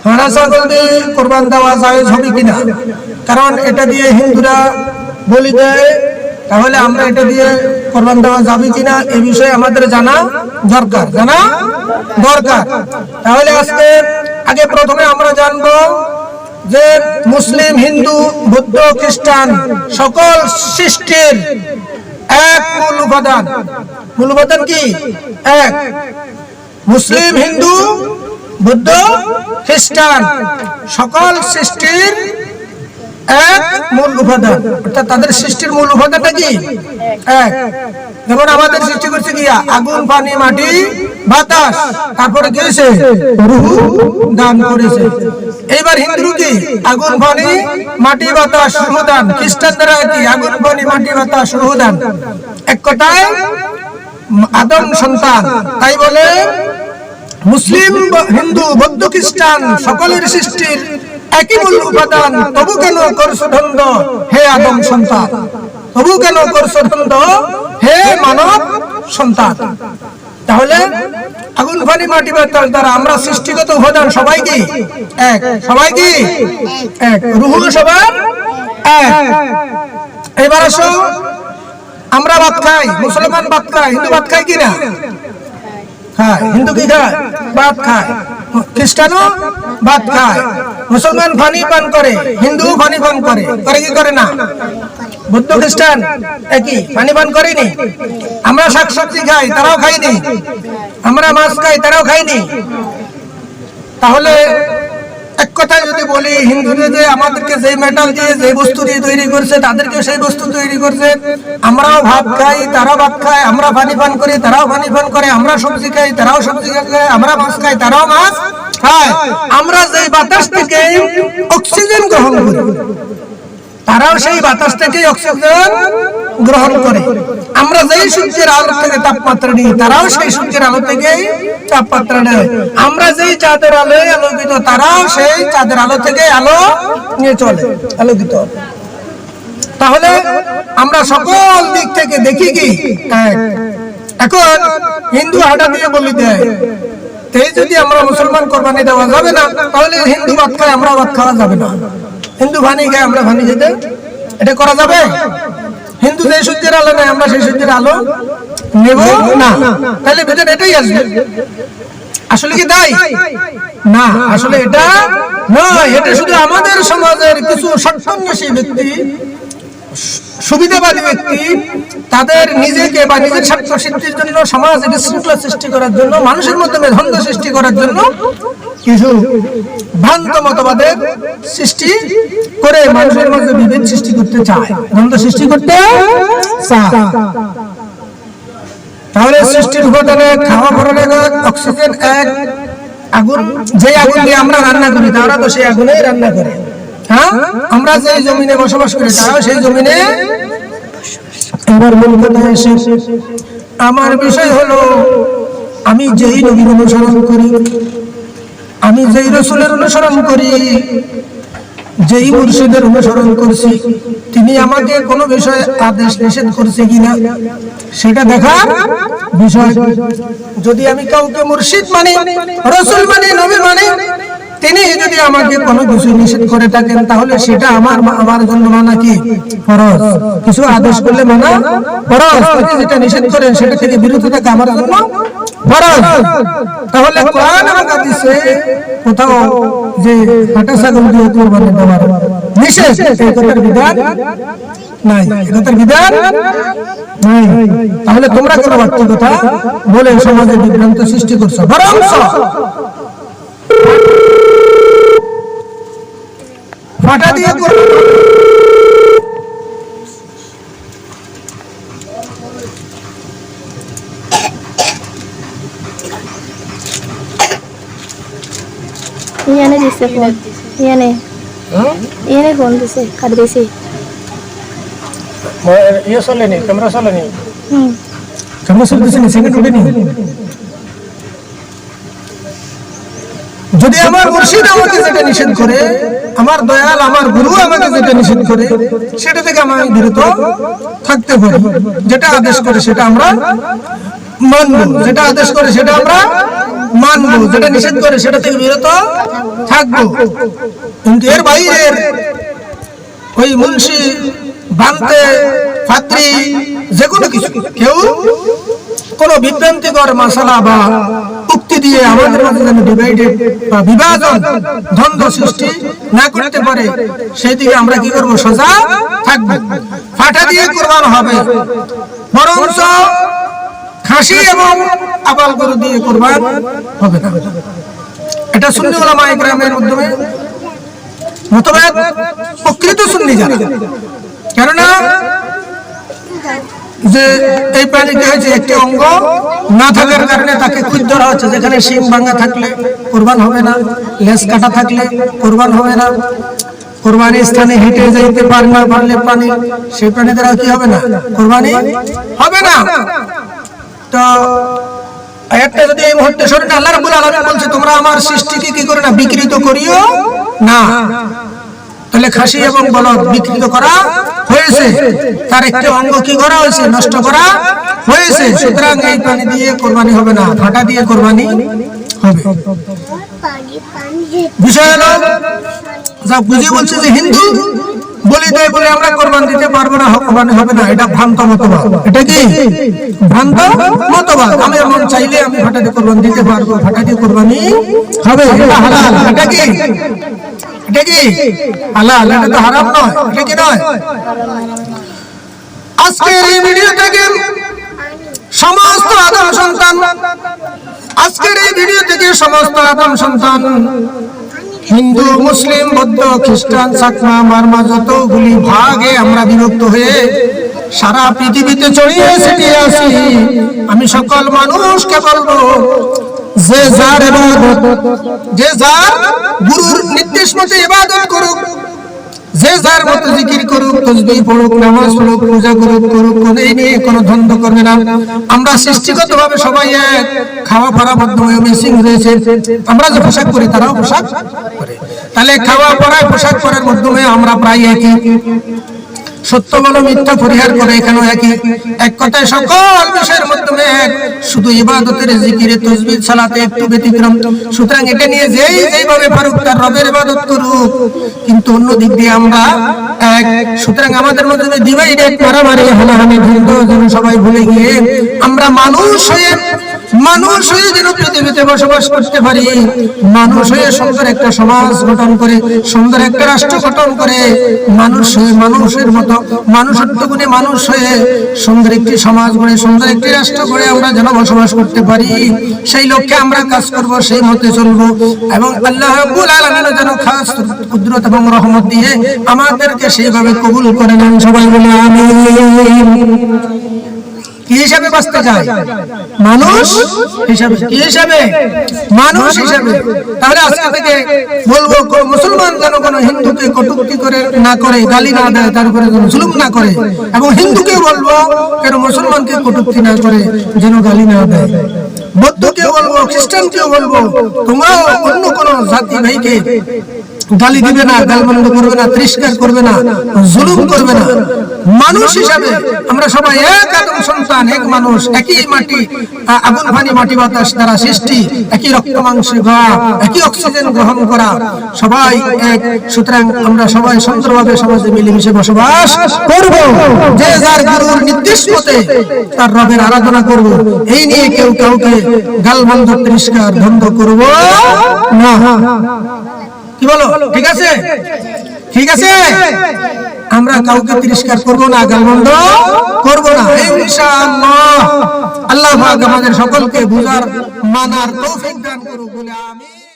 হাঁড়া ছাগল দিয়ে কোরবান দেওয়া জায়েজ হবে কিনা, কারণ এটা দিয়ে হিন্দুরা বলি দেয়, তাহলে আমরা এটা দিয়ে কোরবান দেওয়া যাবে কিনা এই বিষয়ে আমাদের জানা দরকার, তাহলে আজকে আগে প্রথমে আমরা জানবো যে মুসলিম, হিন্দু, বৌদ্ধ, খ্রিস্টান সকল সৃষ্টির এক মূল উপাদান কি? এক। মুসলিম, হিন্দু, বৌদ্ধ, খ্রিস্টান সকল সৃষ্টির এক মূল উপাদান, অর্থাৎ তাদের সৃষ্টির মূল উপাদানটা কি? এক। যেমন আমাদের সৃষ্টি করছে কি? আগুন, পানি, মাটি, বাতাস, তারপরে কি হয়েছে? রূহ দান করেছে। এইবার হিন্দু কি? আগুন, পানি, মাটি, বাতাস, রূহ দান। খ্রিস্টানরা কি? আগুন, পানি, মাটি, বাতাস, রূহ দান। এক কথায় আদম সন্তান। তাই বলে মুসলিম, হিন্দু, বৌদ্ধ, খ্রিস্টান সকলের সৃষ্টির একই মূল উপাদান। তবু কেন করছো দ্বন্দ্ব হে আদম সন্তান? তবু কেন করছো দ্বন্দ্ব হে মানব সন্তান? তাহলে আগুন, পানি, মাটি, বাতাস দ্বারা আমরা সৃষ্টিগত উপাদান সবাই কি এক? সবাই কি এক? রূহ সবার এক। এবার আসো, আমরা ভাত খাই, মুসলমান ভাত খায়, হিন্দু ভাত খায় কিনা? খায়। হিন্দু কি খায়? ভাত খায়। খ্রিস্টানও ভাত খায়। মুসলমান পানি পান করে, হিন্দু পানি পান করে, করে কি করে না? বৌদ্ধ, খ্রিস্টান একই পানি পান করেনি। আমরা শাকসবজি খাই, তারাও খাইনি। আমরা মাছ খাই, তারাও খাইনি। তাহলে এক কথায় যদি বলি, হিন্দুদের যে আমাদেরকে যে মেটাল দিয়ে, যে বস্তু দিয়ে তৈরি করছে, তাদেরকে সেই বস্তু তৈরি করছে। আমরাও ভাত খাই, তারাও ভাত খায়। আমরা পানি পান করি, তারাও পানি পান করে। আমরা সবজি খাই, তারাও সবজি খায়। আমরা মাছ খাই, তারাও মাছ খায়। আমরা যে বাতাস থেকে অক্সিজেন গ্রহণ করি, তারাও সেই বাতাস থেকে অক্সিজেন গ্রহণ করে। আমরা যেই সূর্যের আলো থেকে তাপমাত্রা নিই, তারাও সেই সূর্যের আলো থেকে তাপমাত্রা নেয়। আমরা যেই চাঁদের আলোয় আলোকিত, তারাও সেই চাঁদের আলো থেকে আলো নিয়ে চলে, আলোকিত। তাহলে আমরা সকল দিক থেকে দেখি কি এক। এখন হিন্দু হাঁটা দিয়ে বলি দেয়, এই যদি আমরা মুসলমান কোরবানি দেওয়া যাবে না, তাহলে হিন্দু ভাত খায়, আমরা ভাত খাওয়া যাবে না। হিন্দু পানি খায়, আমরা পানি খেতে, এটা করা যাবে? হিন্দু যে সূর্যের আলো নেয়, আমরা সেই সূর্যের আলো নেব না। তাহলে ভেতরে এটাই আসবে। আসলে কি তাই না? আসলে এটা নয়। এটা শুধু আমাদের সমাজের কিছু স্বার্থান্বেষী ব্যক্তি, সুবিধাবাদী ব্যক্তি, তাদের নিজেকে বা নিজের স্বার্থ সিদ্ধির জন্য, সমাজে বিশৃঙ্খলা সৃষ্টি করার জন্য, মানুষের মধ্যে দ্বন্দ্ব সৃষ্টি করার জন্য কিছু ভ্রান্ত মতবাদের সৃষ্টি করে মানুষের মধ্যে বিভেদ সৃষ্টি করতে চায়, দ্বন্দ্ব সৃষ্টি করতে চায়। তাহলে সৃষ্টির উপাদানে খাওয়া পড়ার অক্সিজেন এক। আগুন, যে আগুন দিয়ে আমরা রান্না করি, তারা তো সেই আগুনেই রান্না করে। হ্যাঁ, আমরা যে জমিনে বসবাস করি, তারাও সেই জমিনে। এবার মূল কথা এসে, আমার বিষয় হলো, আমি যেই নবীর অনুসরণ করি, আমি যেই রাসূলের অনুসরণ করি, যেই মুর্শিদের অনুসরণ করছি, তিনি আমাকে কোনো বিষয়ে আদেশ নিষেধ করছে কিনা সেটা দেখার বিষয়। যদি আমি কাউকে মুর্শিদ মানি, রাসূল মানি, নবী মানি, তিনি যদি আমাকে কোনো কিছু নিষেধ করে থাকেন, তাহলে সেটা আমার জন্য মানা কি ফরজ। কিছু আদেশ করলে মানা ফরজ, যেটা নিষেধ করেন সেটা থেকে বিরত থাকা আমার জন্য ফরজ। তাহলে কোরআন আর হাদিসে কোথাও যে কাটা ছাগল দিয়ে কুরবানি দেওয়ার নিষেধ, এই কথার বিধান নাই, এই কথার বিধান নাই। তাহলে তোমরা কেন বাড়তি কথা বলে সমাজে বিভ্রান্ত সৃষ্টি করছো? বরং ফাটা দিয়ে Iyan dice phone. Iyan phone dice, card dice. ये सोले नहीं, कैमरा सोले नहीं। कैमरा सोले दिसे नहीं, सेकंड उड़े नहीं। যদি আমার মুর্শিদ আমাকে যেটা নিষেধ করে, আমার দয়াল, আমার গুরু আমাকে যেটা নিষেধ করে, সেটা থেকে আমি বিরত থাকতে পারি। যেটা আদেশ করে সেটা আমরা মানব, যেটা আদেশ করে সেটা আমরা মানবো, যেটা নিষেধ করে সেটা থেকে বিরত থাকবো। কিন্তু এর বাইরের ওই মুন্সি বানতে পাত্রী যে কোনো কিছু কেউ কোন বিভ্রান্তিকর মশলা বা উক্তি দিয়ে আমাদের মধ্যে যেন ডিভাইডেড বা বিভাজন দ্বন্দ্ব সৃষ্টি না করতে পারে, সেই দিকে আমরা কি করবো? সজাগ থাকবো। ফাটা দিয়ে কুরবান হবে, বরঞ্চ খাসি এবং আবাল গরু দিয়ে কুরবান হবে না। এটা সুন্নি উলামা ইকরামের মাধ্যমে মতভেদ, প্রকৃত সুন্নি যারা, কেননা যে এই প্রাণীতে হয়েছে একটি অঙ্গ না থাকার কারণে তাকে খুঁজ ধরা হচ্ছে, যেখানে শিং ভাঙা থাকলে কোরবান হবে না, লেজ কাটা থাকলে কোরবান হবে না, কোরবানির স্থানে হেঁটে যাইতে পারলে প্রাণী, সেই প্রাণী দ্বারা কি হবে না? কোরবানি হবে না। তো একটা যদি এই মুহূর্তে শরীরে আল্লাহ রাব্বুল আলামিন বলছে তোমরা আমার সৃষ্টিকে কি করে না? বিকৃত করিও না। তাহলে খাসি এবং বলদ বিকৃত করা হয়েছে, তার একটি অঙ্গ কি করা হয়েছে? নষ্ট করা হয়েছে। সুতরাং এই প্রাণী দিয়ে কোরবানি হবে না, ফাটা দিয়ে কোরবানি হবে। বিষয় হলো যা বুঝে বলছে যে হিন্দু বলি দেয় বলে আমরা কোরবান দিতে পারবো না, কোরবানি হবে না, এটা ভ্রান্ত মতবাদ। এটা কি ভ্রান্ত মতবাদ? আমি এমন চাইলে আমি ফাটা দিয়ে কোরবান দিতে পারবো, ফাটা দিয়ে কোরবানি হবে, এটা হালাল। এটা কি? এটা কি হালাল? এটা তো হারাম নয়। এটা কি নয়? আজকের এই ভিডিও থেকে সমস্ত আদম সন্তান, আজকের এই ভিডিও থেকে সমস্ত আদম সন্তান, হিন্দু, মুসলিম, বৌদ্ধ, খ্রিস্টান, চাকমা, মারমা, যতগুলি ভাগে আমরা বিভক্ত হয়ে সারা পৃথিবীতে ছড়িয়ে ছিটিয়ে আছি, আমি সকল মানুষকে বলবো যে যার ইবাদত, যে যার গুরুর নির্দেশ মতো ইবাদত করুক, যে যার মতো জিকির করুক, তাসবিহ পড়ুক, নামাজ পড়ুক, পূজা করুক, এই নিয়ে কোনো দ্বন্দ্ব করবে না। আমরা সৃষ্টিগতভাবে সবাই এক, খাওয়া পড়া মাধ্যমে মিসিং রয়েছে। আমরা যে পোশাক পরি তারাও পোশাক পরে, তাহলে খাওয়া পড়ায় পোশাক পরার মাধ্যমে আমরা প্রায় একই। সত্য বলো মিথ্যা পরিহার করে এখানেও একই। এক কথায় সকল বিষয়ের মাধ্যমে এক, শুধু ইবাদতের জিকিরে তাসবিহ সালাতে একটু ব্যতিক্রম। সুতরাং এটা নিয়ে যেইভাবে পারুক তার রবের ইবাদত করুক, কিন্তু অন্য দিক দিয়ে আমরা এক। সুতরাং আমাদের মধ্যে ডিভাইডেড, মারামারি, হানাহানি, দ্বন্দ্ব যেন সবাই ভুলে গিয়ে আমরা মানুষ হয়ে যেন পৃথিবীতে বসবাস করতে পারি। মানুষ হয়ে সুন্দর একটা সমাজ গঠন করে, সুন্দর একটা রাষ্ট্র গঠন করে, মানুষ হয়ে মানুষের মতো মানুষত্ব গুণে মানুষ হয়ে সুন্দর একটি সমাজ গড়ে, সুন্দর একটি রাষ্ট্র গড়ে আমরা যেন বসবাস করতে পারি, সেই লক্ষ্যে আমরা কাজ করব, সেই মতে চলবো। এবং আল্লাহ রাব্বুল আলামিন যেন খাস কুদরত এবং রহমত দিয়ে আমাদেরকে সেইভাবে কবুল করে নেন। সবাই বলে আমিন। কি হিসাবে বাঁচতে চাই? মানুষ হিসাবে। কি হিসাবে? মানুষ হিসাবে। তাহলে আজকে থেকে বলবো মুসলমান যেন কোনো হিন্দুকে কটূক্তি করে না করে, গালি না দেয়, তার উপরে যেন জুলুম না করে। এবং হিন্দুকে বলবো কেন মুসলমানকে কটূক্তি না করে, যেন গালি না দেয়। বৌদ্ধকে বলবো, খ্রিস্টানকেও বলবো, তোমরাও অন্য কোনো জাতি ভাইকে গালি দিবে না, গালমন্দ করবে না, তিরস্কার করবে না, জুলুম করবে না। মানুষ হিসাবে আমরা সবাই এক আদম সন্তান, এক মানুষ, একই মাটি, আগুন পানি মাটি বাতাস দ্বারা সৃষ্টি, একই রক্ত মাংস খাওয়া, একই অক্সিজেন গ্রহণ করা, সবাই এক। সুতরাং আমরা সবাই সুন্দরভাবে সমাজে মিলেমিশে বসবাস করব, যে যার গুরুর নির্দেশ মতে তার রবের আরাধনা করব। এই নিয়ে কেউ কাউকে গালমন্দ, তিরস্কার, দ্বন্দ্ব করব না। কি বলো? ঠিক আছে? ঠিক আছে? আমরা কাউকে তিরস্কার করব না, গালমন্দ করব না, ইনশাআল্লাহ। আল্লাহ পাক আমাদের সকলকে বুঝার, মানার তৌফিক দান করুক বলে আমিন।